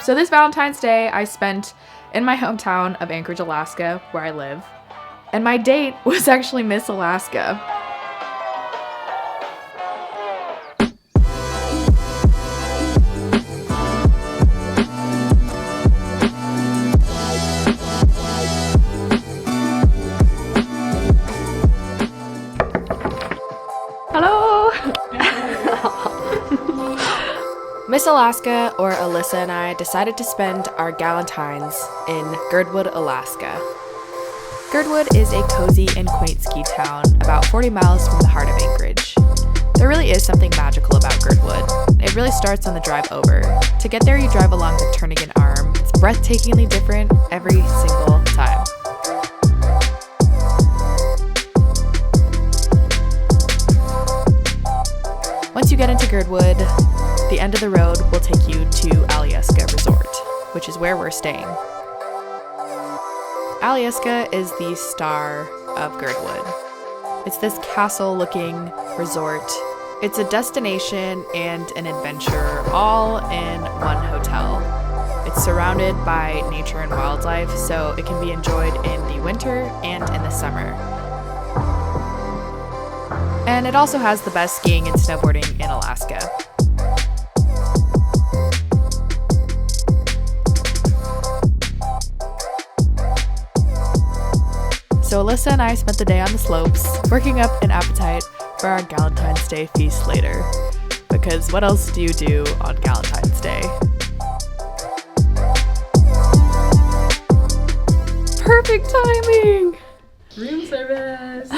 So this Valentine's Day I spent in my hometown of Anchorage, Alaska, where I live. And my date was actually Miss Alaska. Hello! Miss Alaska, or Alyssa, and I decided to spend our Galentines in Girdwood, Alaska. Girdwood is a cozy and quaint ski town about 40 miles from the heart of Anchorage. There really is something magical about Girdwood. It really starts on the drive over. To get there, you drive along the Turnagain Arm. It's breathtakingly different every single time. Once you get into Girdwood, the end of the road will take you to Alyeska Resort, which is where we're staying. Alyeska is the star of Girdwood. It's this castle-looking resort. It's a destination and an adventure all in one hotel. It's surrounded by nature and wildlife, so it can be enjoyed in the winter and in the summer. And it also has the best skiing and snowboarding in Alaska. So Alyssa and I spent the day on the slopes, working up an appetite for our Galentine's Day feast later. Because what else do you do on Galentine's Day? Perfect timing! Room service!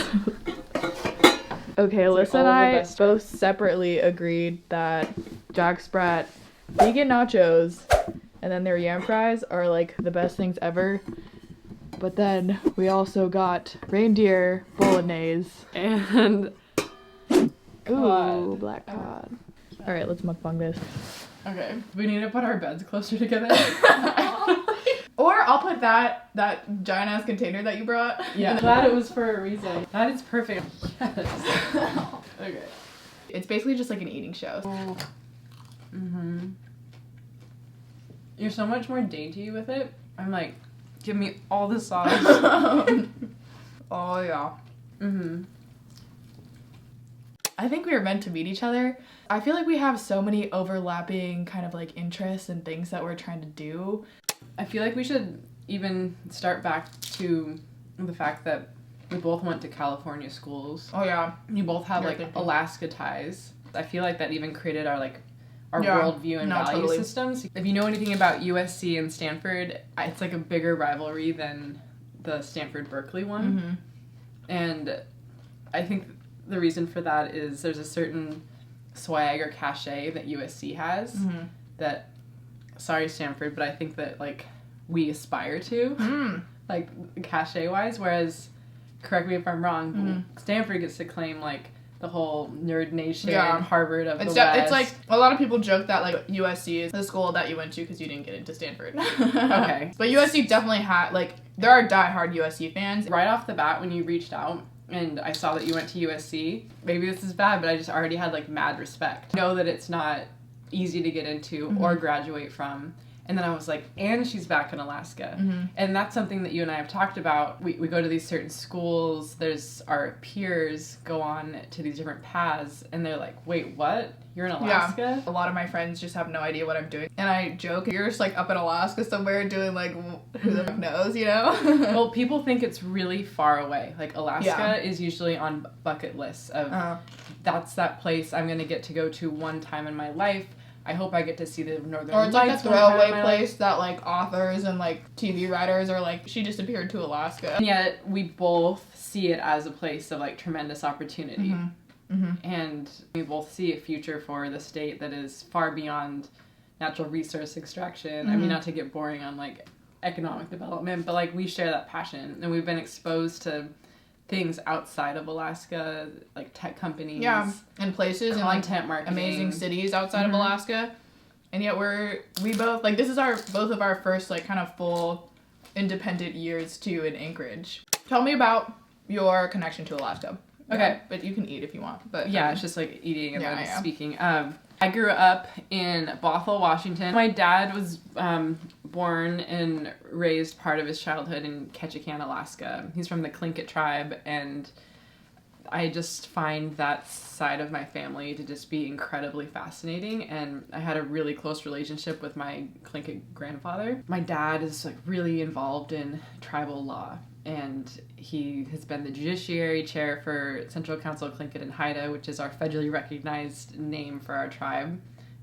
Okay, Alyssa and I both separately agreed that Jack Sprat vegan nachos and then their yam fries are like the best things ever. But then we also got reindeer bolognese And ooh, black cod. All right, let's mukbang this. okay, we need to put our beds closer together. Or I'll put that giant ass container that you brought. Yeah, glad it was for a reason. That is perfect. Yes. Okay. It's basically just like an eating show. Mm-hmm. You're so much more dainty with it. I'm like, give me all the sauce. Oh yeah. Mm-hmm. I think we were meant to meet each other. I feel like we have so many overlapping kind of like interests and things that we're trying to do. I feel like we should even start back to the fact that we both went to California schools. Oh yeah. You both have You're like thinking. Alaska ties. I feel like that even created our Yeah. worldview and value totally. systems. If you know anything about USC and Stanford, it's like a bigger rivalry than the Stanford-Berkeley one. Mm-hmm. And I think the reason for that is there's a certain swag or cachet that USC has Mm-hmm. that, sorry Stanford, but I think that like we aspire to, Mm. like cachet-wise, whereas, correct me if I'm wrong, Mm-hmm. Stanford gets to claim like the whole nerd nation, Yeah. Harvard of the It's West. like a lot of people joke that like USC is the school that you went to because you didn't get into Stanford. Okay. But USC definitely had like there are diehard USC fans. Right off the bat when you reached out and I saw that you went to USC, maybe this is bad, but I just already had like mad respect. Know that it's not easy to get into or graduate from. And then I was like, and she's back in Alaska. Mm-hmm. And that's something that you and I have talked about. We go to these certain schools, there's our peers go on to these different paths, and they're like, wait, what? You're in Alaska? Yeah. A lot of my friends just have no idea what I'm doing. And I joke, you're just like up in Alaska somewhere doing like, who the fuck knows, you know? Well, people think it's really far away. Like, Alaska Yeah. is usually on bucket lists of, that's that place I'm going to get to go to one time in my life. I hope I get to see the Northern Or it's like Lights a one time in throwaway my place life. that like authors and like TV writers are like, she disappeared to Alaska. And yet, we both see it as a place of like tremendous opportunity. Mm-hmm. Mm-hmm. And we both see a future for the state that is far beyond natural resource extraction. I mean, not to get boring on like economic development, but like we share that passion and we've been exposed to things outside of Alaska, like tech companies. Yeah, and places and like content marketing. amazing cities outside of Alaska. And yet we both, like this is both of our first like kind of full independent years too in Anchorage. Tell me about your connection to Alaska. Okay. But you can eat if you want. But Yeah, it's just like eating and Yeah, then yeah. speaking. I grew up in Bothell, Washington. My dad was born and raised part of his childhood in Ketchikan, Alaska. He's from the Tlingit tribe, and I just find that side of my family to just be incredibly fascinating, and I had a really close relationship with my Tlingit grandfather. My dad is like really involved in tribal law, and he has been the judiciary chair for Central Council of Tlingit and Haida, which is our federally recognized name for our tribe.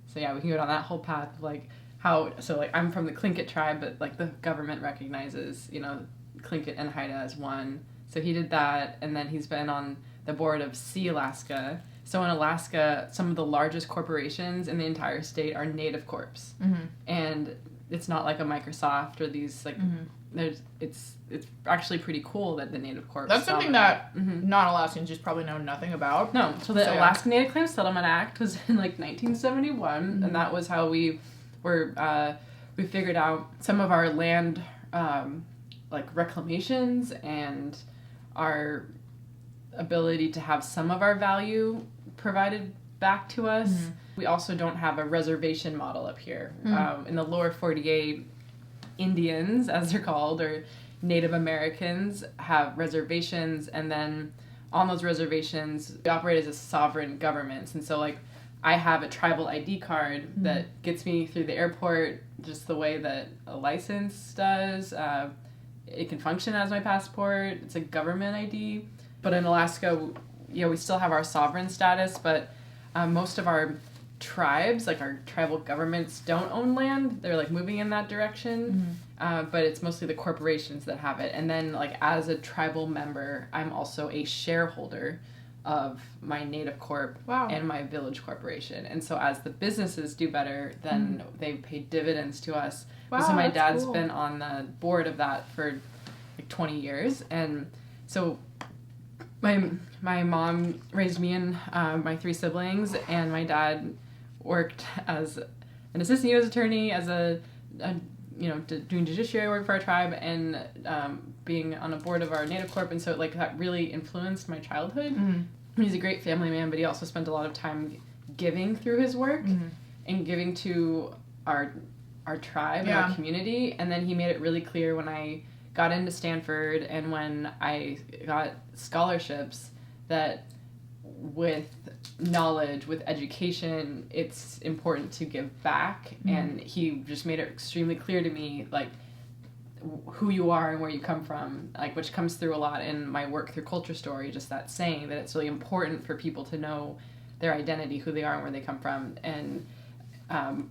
So yeah, we can go down that whole path of like how, so like I'm from the Tlingit tribe, but like the government recognizes, you know, Tlingit and Haida as one. So he did that, and then he's been on the board of Sea Alaska. So in Alaska, some of the largest corporations in the entire state are Native Corps. And it's not like a Microsoft or these like it's actually pretty cool that the Native Corps. That's something that non-Alaskans just probably know nothing about. No, so the Alaska Native Claims Settlement Act was in like 1971, and that was how we were we figured out some of our land like reclamations and our ability to have some of our value provided back to us. We also don't have a reservation model up here. In the lower 48, Indians, as they're called, or Native Americans, have reservations, and then on those reservations, we operate as a sovereign government. And so, like, I have a tribal ID card that gets me through the airport just the way that a license does. It can function as my passport. It's a government ID. But in Alaska, we still have our sovereign status, but most of our tribes, like our tribal governments, don't own land. They're like moving in that direction, but it's mostly the corporations that have it. And then like as a tribal member, I'm also a shareholder of my Native Corp and my village corporation. And so as the businesses do better, then they pay dividends to us. Wow, so my that's dad's cool. been on the board of that for like 20 years. And so my mom raised me and my three siblings, and my dad worked as an assistant U.S. attorney, as doing judiciary work for our tribe, and being on a board of our Native Corp, and so like that really influenced my childhood. He's a great family man, but he also spent a lot of time giving through his work and giving to our tribe and our community. And then he made it really clear when I got into Stanford and when I got scholarships that with knowledge, with education, it's important to give back. And he just made it extremely clear to me, like, who you are and where you come from, like, which comes through a lot in my work through Culture Story, just that saying that it's really important for people to know their identity, who they are and where they come from. And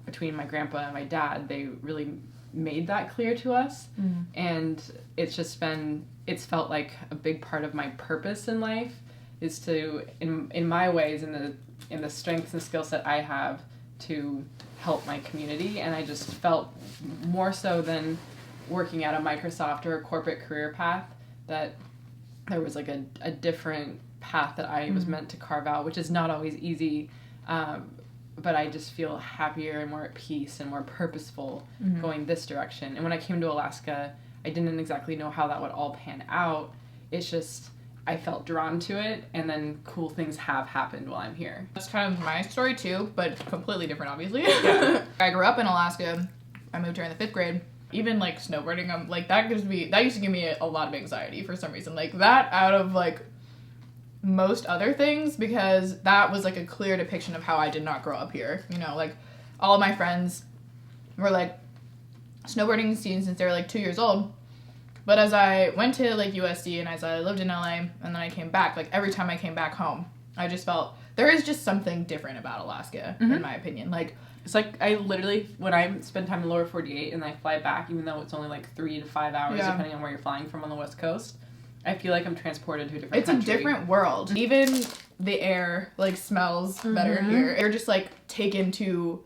between my grandpa and my dad, they really made that clear to us. And it's felt like a big part of my purpose in life is to, in my ways, in the strengths and skill set I have, to help my community. And I just felt more so than working at a Microsoft or a corporate career path that there was like a different path that I was meant to carve out, which is not always easy. But I just feel happier and more at peace and more purposeful going this direction. And when I came to Alaska, I didn't exactly know how that would all pan out. It's just, I felt drawn to it, and then cool things have happened while I'm here. That's kind of my story too, but completely different, obviously. Yeah. I grew up in Alaska. I moved here in the 5th grade. Even like snowboarding, like that used to give me a lot of anxiety for some reason. Like that out of like most other things, because that was like a clear depiction of how I did not grow up here. You know, like all of my friends were like snowboarding since they were like 2 years old. But as I went to like USC and as I lived in LA and then I came back, like every time I came back home, I just felt there is just something different about Alaska, in my opinion. Like, it's like I literally, when I spend time in the lower 48 and I fly back, even though it's only like 3 to 5 hours, depending on where you're flying from on the West Coast, I feel like I'm transported to a different country. It's a different world. Even the air, like, smells better here. You're just, like, taken to,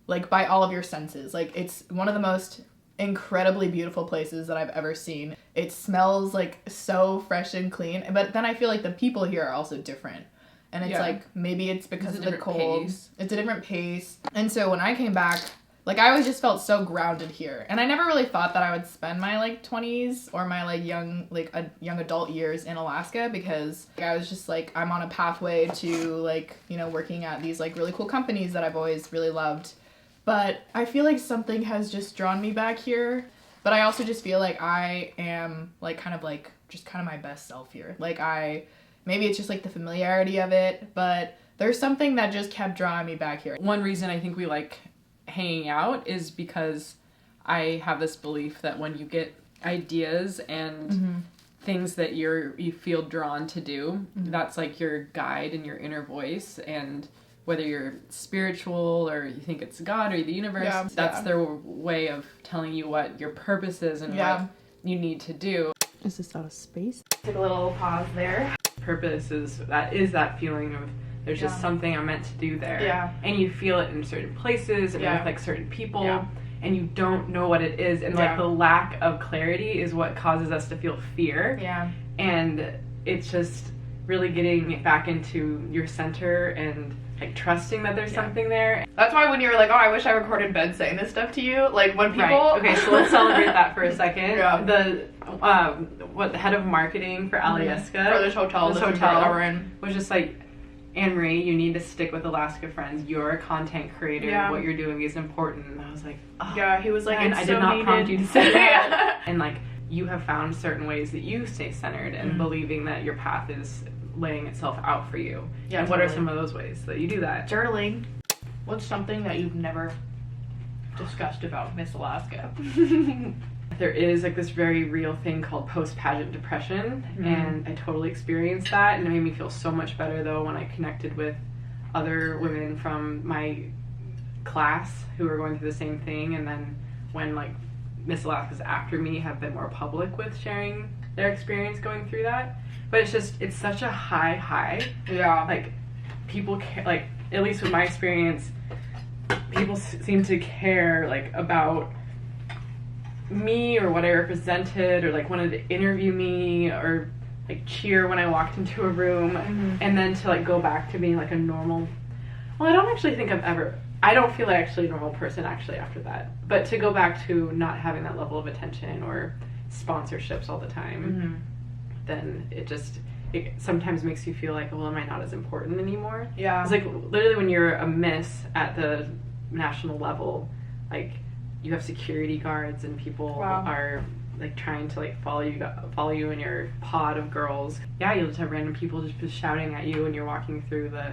like, by all of your senses. Like, it's one of the most incredibly beautiful places that I've ever seen. It smells, like, so fresh and clean. But then I feel like the people here are also different. And it's, like, maybe it's because of the cold. Pace. It's a different pace. And so when I came back, Like, I always just felt so grounded here. And I never really thought that I would spend my, like, 20s or my, like, young adult years in Alaska, because I was just, like, I'm on a pathway to, like, you know, working at these, like, really cool companies that I've always really loved. But I feel like something has just drawn me back here. But I also just feel like I am, like, kind of, like, just kind of my best self here. Like, maybe it's just, like, the familiarity of it, but there's something that just kept drawing me back here. One reason I think we like hanging out is because I have this belief that when you get ideas and things that you feel drawn to do, that's like your guide and your inner voice, and whether you're spiritual or you think it's God or the universe, that's their way of telling you what your purpose is and what you need to do. Is this out of space? Take a little pause there. Purpose is that feeling of there's just something I'm meant to do there. Yeah. And you feel it in certain places and with like certain people and you don't know what it is, and like the lack of clarity is what causes us to feel fear. Yeah. And it's just really getting back into your center and like trusting that there's something there. That's why when you were like, oh, I wish I recorded Ben saying this stuff to you, like when people... Right. Okay, so let's celebrate that for a second. The head of marketing for Alyeska... For this hotel that we're in. Was just like, Annemarie, you need to stick with Alaska Friends. You're a content creator. Yeah. What you're doing is important. And I was like, oh. Yeah, he was like, I did not prompt you to say that. And like, you have found certain ways that you stay centered and believing that your path is laying itself out for you. Yeah. And what are some of those ways that you do that? Journaling. What's something that you've never discussed about Miss Alaska? There is like this very real thing called post pageant depression, and I totally experienced that, and it made me feel so much better though when I connected with other women from my class who were going through the same thing, and then when like Miss Alaska's after me have been more public with sharing their experience going through that. But it's such a high. Yeah. Like, people care, like, at least with my experience, people seem to care, like, about me or what I represented, or, like, wanted to interview me, or, like, cheer when I walked into a room, and then to, like, go back to being, like, a normal... Well, I don't actually think I don't feel like actually a normal person, actually, after that. But to go back to not having that level of attention or sponsorships all the time... then it sometimes makes you feel like, well, am I not as important anymore? Yeah. It's like, literally when you're a miss at the national level, like, you have security guards and people are, like, trying to, like, follow you in your pod of girls. Yeah, you'll just have random people just shouting at you when you're walking through the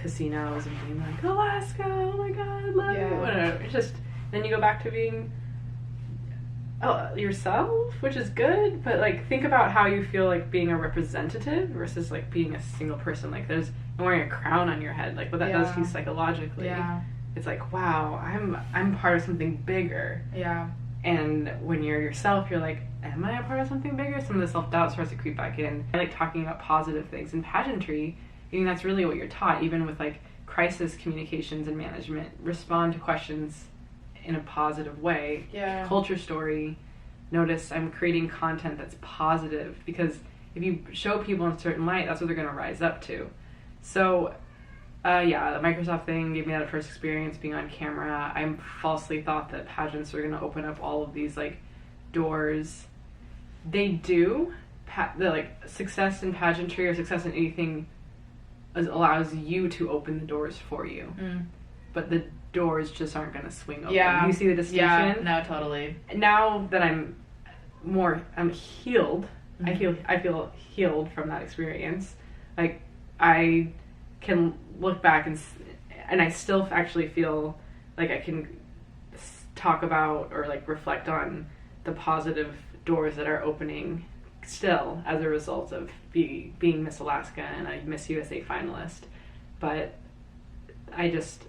casinos and being like, Alaska, oh my god, love you. Whatever. It's just, then you go back to being... yourself, which is good, but like think about how you feel like being a representative versus like being a single person. Like there's wearing a crown on your head, like what that does to you psychologically. Yeah. It's like, wow, I'm part of something bigger. Yeah. And when you're yourself, you're like, am I a part of something bigger? Some of the self-doubt starts to creep back in. I like talking about positive things in pageantry. I mean, that's really what you're taught, even with like crisis communications and management. Respond to questions in a positive way. Yeah. Culture story. Notice I'm creating content that's positive, because if you show people in a certain light, that's what they're going to rise up to. So, the Microsoft thing gave me that first experience being on camera. I falsely thought that pageants were going to open up all of these like doors. They do. The like success in pageantry or success in anything allows you to open the doors for you. But the doors just aren't going to swing open. Yeah. You see the distinction? Yeah, no, totally. Now that I'm healed, I feel healed from that experience. Like, I can look back and I still actually feel like I can talk about or like reflect on the positive doors that are opening still as a result of being Miss Alaska and a Miss USA finalist. But I just...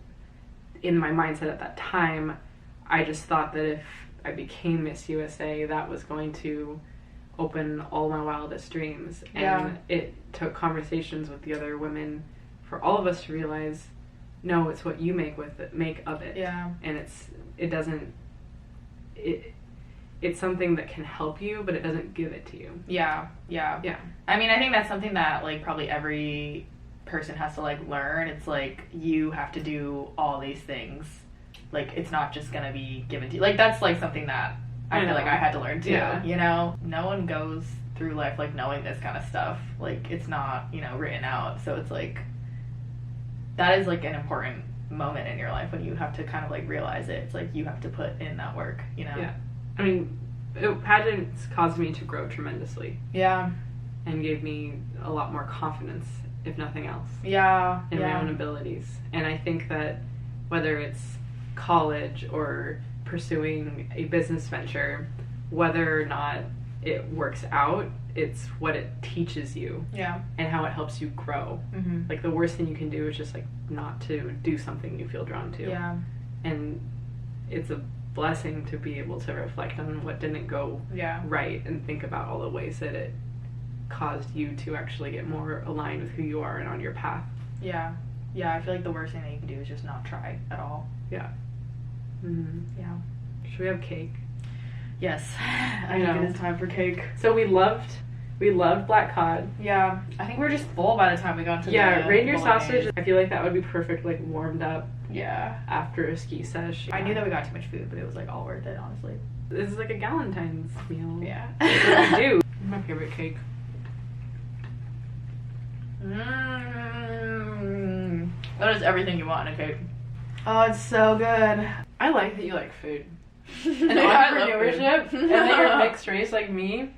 in my mindset at that time, I just thought that if I became Miss USA, that was going to open all my wildest dreams. And it took conversations with the other women for all of us to realize, no, it's what you make of it. Yeah. And it's something that can help you, but it doesn't give it to you. Yeah. I mean, I think that's something that like probably every person has to like learn. It's like you have to do all these things. Like it's not just gonna be given to you. Like that's like something that I feel like I had to learn too. Yeah. You know, no one goes through life like knowing this kind of stuff. Like it's not, you know, written out. So it's like that is like an important moment in your life when you have to kind of like realize it. It's like you have to put in that work, you know. Yeah. I mean, pageants caused me to grow tremendously. Yeah. And gave me a lot more confidence, if nothing else. Yeah. In my own abilities. And I think that whether it's college or pursuing a business venture, whether or not it works out, it's what it teaches you. Yeah. And how it helps you grow. Mm-hmm. Like the worst thing you can do is just like not to do something you feel drawn to. Yeah. And it's a blessing to be able to reflect on what didn't go right and think about all the ways that it caused you to actually get more aligned with who you are and on your path. Yeah. Yeah, I feel like the worst thing that you can do is just not try at all. Yeah. Mm-hmm. Yeah. Should we have cake? Yes. I think it is time for cake. So we loved black cod. Yeah. I think we were just full by the time we got to the reindeer bolognese. sausage. I feel like that would be perfect, like warmed up after a ski sesh. I knew that we got too much food, but it was like all worth it, honestly. This is like a Galentine's meal. Yeah. That's what we do. My favorite cake. That is everything you want in a cake. Oh, it's so good. I like that you like food. And entrepreneurship. And that you're mixed race like me.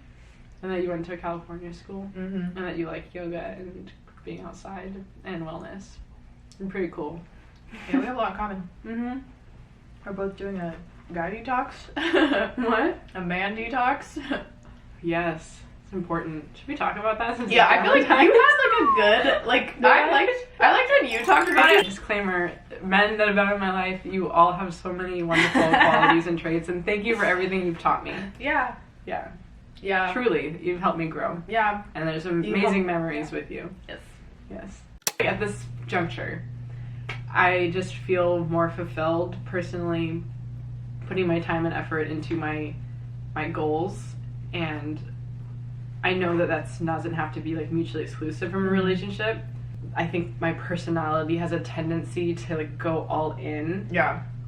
And that you went to a California school. Mm-hmm. And that you like yoga and being outside and wellness. And pretty cool. Yeah, we have a lot in common. Mm-hmm. We're both doing a guy detox. What? A man detox. Yes. It's important. Should we talk about that? Yeah, I feel like you had like a good, like, I liked when you talked about it. Disclaimer, men that have been in my life, you all have so many wonderful qualities and traits, and thank you for everything you've taught me. Yeah. Yeah. Yeah. Truly, you've helped me grow. Yeah. And there's amazing memories with you. Yes. Yes. At this juncture, I just feel more fulfilled personally putting my time and effort into my goals, and I know that doesn't have to be like mutually exclusive from a relationship. I think my personality has a tendency to like go all in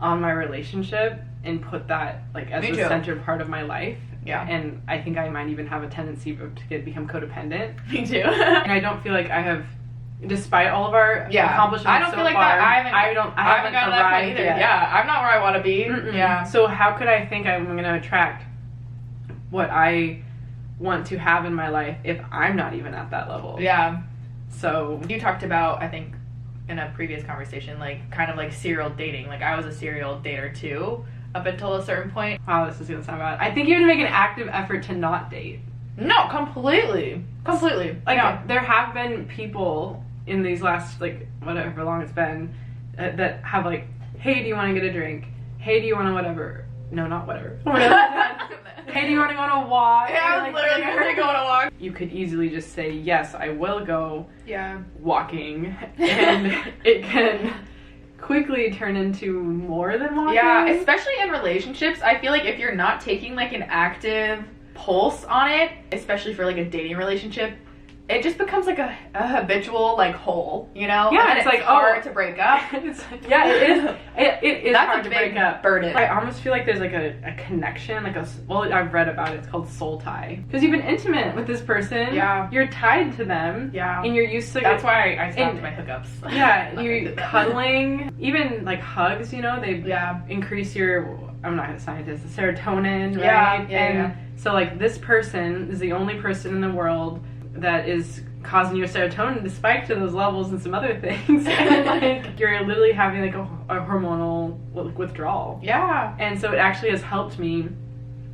on my relationship and put that like as the center part of my life. Yeah. And I think I might even have a tendency to become codependent. Me too. And I don't feel like I have, despite all of our accomplishments I don't so feel like far, that. I haven't gotten to that point either. yet. Yeah, I'm not where I want to be. Mm-mm. Yeah. So how could I think I'm going to attract what I want to have in my life if I'm not even at that level? Yeah. So you talked about, I think, in a previous conversation, like kind of like serial dating. Like I was a serial dater too, up until a certain point. Wow, this is gonna sound bad. I think you have to make an active effort to not date. No, completely. Like there have been people in these last like whatever long it's been that have like, hey, do you want to get a drink? Hey, do you want to whatever? No, not whatever. Hey, do you want to go on a walk? Yeah, I was literally going to go on a walk. You could easily just say, yes, I will go walking. And it can quickly turn into more than walking. Yeah, especially in relationships. I feel like if you're not taking like an active pulse on it, especially for like a dating relationship, it just becomes like a habitual like hole, you know? Yeah, and it's like hard to break up. It is. It is That's hard a to big break up. burden. I almost feel like there's like a connection, like I've read about it. It's called soul tie, because you've been intimate with this person. Yeah, you're tied to them. Yeah, and you're used to. That's why I stopped my hookups. Yeah, you're cuddling, even like hugs. You know, they increase your. I'm not a scientist. Serotonin, right? Yeah. So like this person is the only person in the world that is causing your serotonin to spike to those levels and some other things. And like you're literally having like a hormonal withdrawal. Yeah. And so it actually has helped me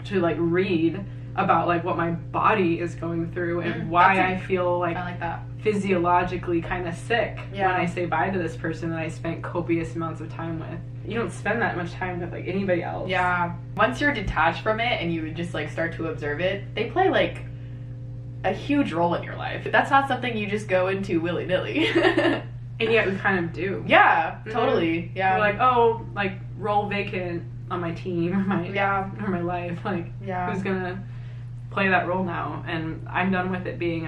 to like read about like what my body is going through and why I feel like, I like that. Physiologically kind of sick when I say bye to this person that I spent copious amounts of time with. You don't spend that much time with like anybody else. Yeah. Once you're detached from it and you just like start to observe it, they play like a huge role in your life. That's not something you just go into willy-nilly. And yet we kind of do. Yeah, totally. Yeah. We're like, oh, like role vacant on my team or my life. Like, who's gonna play that role now? And I'm done with it being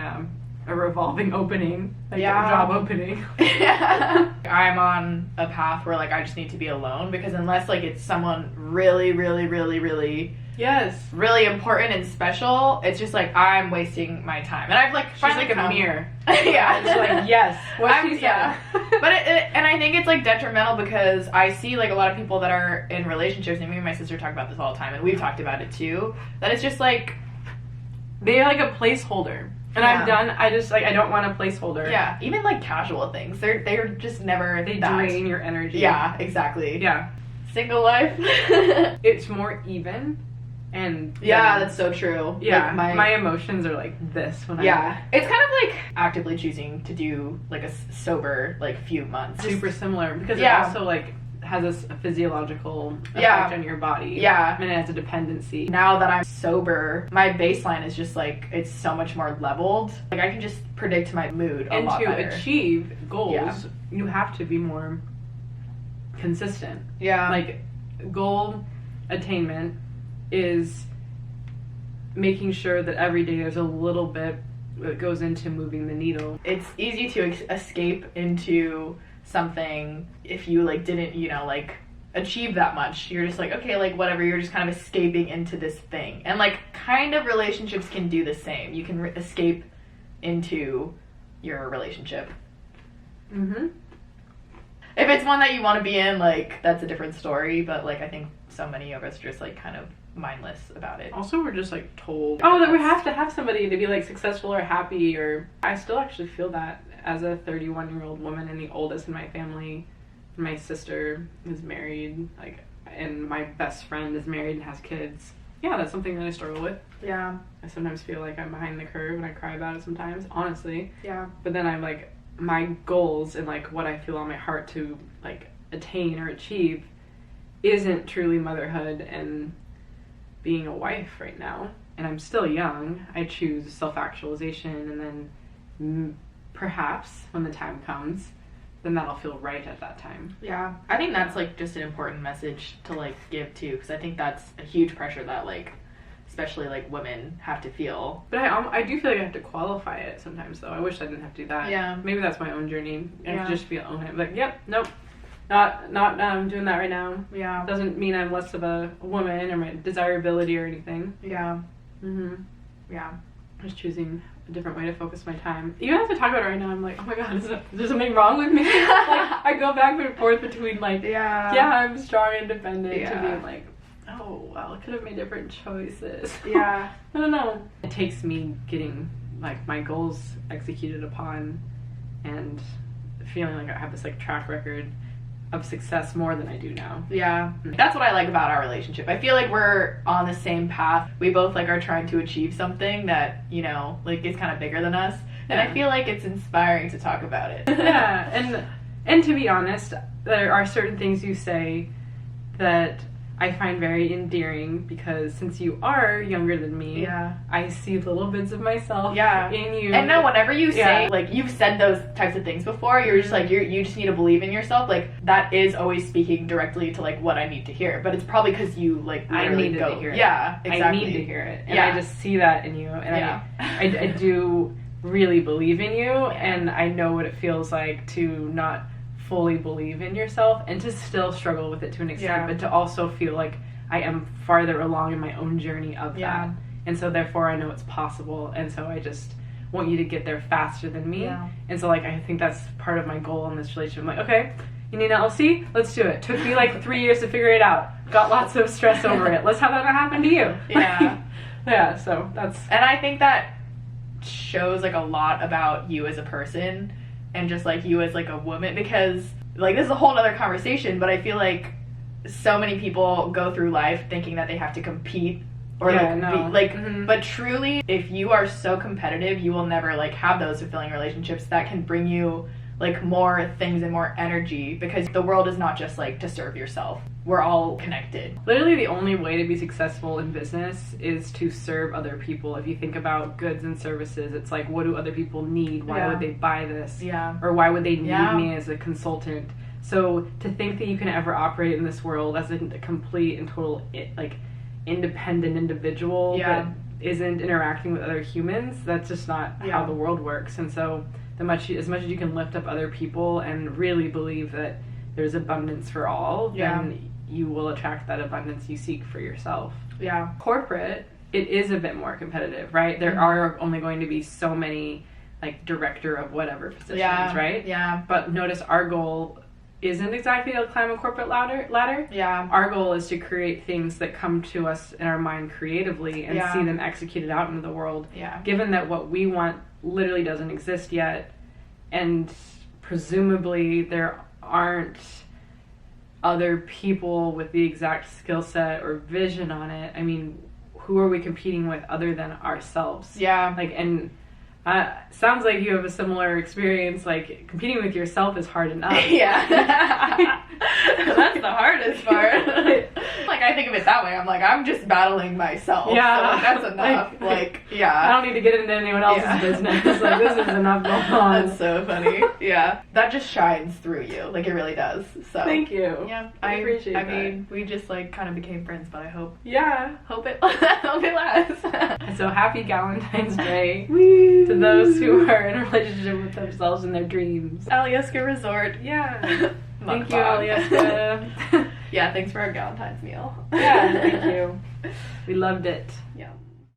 a revolving opening, like Yeah. a job opening. I'm on a path where like I just need to be alone, because unless like it's someone really, really, really, really, Yes. really important and special, it's just like I'm wasting my time. And I've like She's finally like a come- mirror. Yeah, It's like, yes, what she said. yeah. But and I think it's like detrimental, because I see like a lot of people that are in relationships, and me and my sister talk about this all the time, and we've talked about it too, that it's just like, They're like a placeholder. And Yeah. I'm done. I just like, I don't want a placeholder. yeah, even like casual things, they're just never They that. drain your energy. Yeah, exactly. Yeah. Single life. It's more even, and Yeah, that's so true. yeah. Like my emotions are like this when yeah, it's kind of like actively choosing to do like a sober like few months. I'm super similar, because Yeah. it also like has a physiological effect Yeah. on your body. Yeah. And it has a dependency. Now that I'm sober, my baseline is just like, it's so much more leveled. Like I can just predict my mood a And lot to better. achieve goals, Yeah. you have to be more consistent. Yeah. Like, goal attainment is making sure that every day there's a little bit that goes into moving the needle. it's easy to escape into something if you like didn't, like achieve that much. You're just like, okay, like whatever, you're just kind of escaping into this thing. And like kind of relationships can do the same. You can escape into your relationship. Mm-hmm. If it's one that you want to be in, like that's a different story, but like I think so many of us are just like kind of mindless about it. Also, we're just like told, oh, that we have to have somebody to be like successful or happy, or I still actually feel that as a 31-year-old woman and the oldest in my family. My sister is married, like, and my best friend is married and has kids. Yeah, that's something that I struggle with. Yeah. I sometimes feel like I'm behind the curve and I cry about it sometimes, honestly. Yeah. But then I'm like, my goals and like what I feel on my heart to like attain or achieve isn't truly motherhood and being a wife right now. And I'm still young. I choose self-actualization, and then perhaps when the time comes, then that'll feel right at that time. Yeah, I think that's like just an important message to like give too, because I think that's a huge pressure that like, especially like women have to feel. But I do feel like I have to qualify it sometimes, though. I wish I didn't have to do that. Yeah. Maybe that's my own journey. I have Yeah. to just be own it. Like, yep, nope, not doing that right now. Yeah. Doesn't mean I'm less of a woman or my desirability or anything. Yeah. Mm-hmm. Yeah. Just choosing a different way to focus my time. Even as I talk about it right now, I'm like, oh my god, is there something wrong with me? Like, I go back and forth between like, Yeah. yeah, I'm strong and independent, Yeah. to being like, oh, well, I could have made different choices. Yeah. I don't know. It takes me getting like my goals executed upon and feeling like I have this like track record of success more than I do now. Yeah. That's what I like about our relationship. I feel like we're on the same path. We both like are trying to achieve something that, like is kind of bigger than us. And Yeah. I feel like it's inspiring to talk about it. Yeah, and to be honest, there are certain things you say that I find very endearing, because since you are younger than me, Yeah. I see little bits of myself Yeah. in you. And no, whenever you say, Yeah. like, you've said those types of things before, you're just like, you just need to believe in yourself. Like, that is always speaking directly to, like, what I need to hear. But it's probably because you, like, I literally needed go, to hear it. Yeah, exactly. I need to hear it. And Yeah. I just see that in you. And Yeah. I do really believe in you. And I know what it feels like to not fully believe in yourself and to still struggle with it to an extent, Yeah. but to also feel like I am farther along in my own journey of Yeah. that. And so therefore I know it's possible. And so I just want you to get there faster than me. Yeah. And so like I think that's part of my goal in this relationship. I'm like, okay, you need an LC? Let's do it. Took me like 3 years to figure it out. Got lots of stress over it. Let's have that not happen to you. Yeah. Yeah, so that's... And I think that shows, like, a lot about you as a person and just, like, you as, like, a woman, because, like, this is a whole other conversation, but I feel like so many people go through life thinking that they have to compete or Yeah, like, no. be, like Mhm. but truly, if you are so competitive, you will never like have those fulfilling relationships that can bring you like more things and more energy, because the world is not just like to serve yourself. We're all connected. Literally the only way to be successful in business is to serve other people. If you think about goods and services, it's like, what do other people need? Why Yeah. would they buy this? Yeah. Or why would they need Yeah. me as a consultant? So to think that you can ever operate in this world as a complete and total like independent individual Yeah. that isn't interacting with other humans, that's just not how the world works. And so as much as you can lift up other people and really believe that there's abundance for all, then you will attract that abundance you seek for yourself. Yeah. Corporate, it is a bit more competitive, right? There are only going to be so many, like, director of whatever positions, right? Yeah. But notice our goal isn't exactly to climb a corporate ladder. Yeah. Our goal is to create things that come to us in our mind creatively and see them executed out into the world. Yeah. Given that what we want literally doesn't exist yet, and presumably there aren't other people with the exact skill set or vision on it. I mean, who are we competing with other than ourselves? Yeah. Like, and sounds like you have a similar experience. Like, competing with yourself is hard enough. Yeah. That's the hardest part. Like, I think of it that way. I'm like, I'm just battling myself. Yeah. So, like, that's enough. Like, I don't need to get into anyone else's business. Like, this is enough going on. That's so funny. Yeah. That just shines through you. Like, it really does. So. Thank you. Yeah. I appreciate that. I mean, we just, like, kind of became friends, but I hope it hope it lasts. So happy Galentine's Day Woo. to those who are in a relationship with themselves and their dreams. Alyeska Resort. Yeah. Thank you, Mukbang. Alyeska. Yeah, thanks for our Galentine's meal. Yeah, thank you. We loved it. Yeah.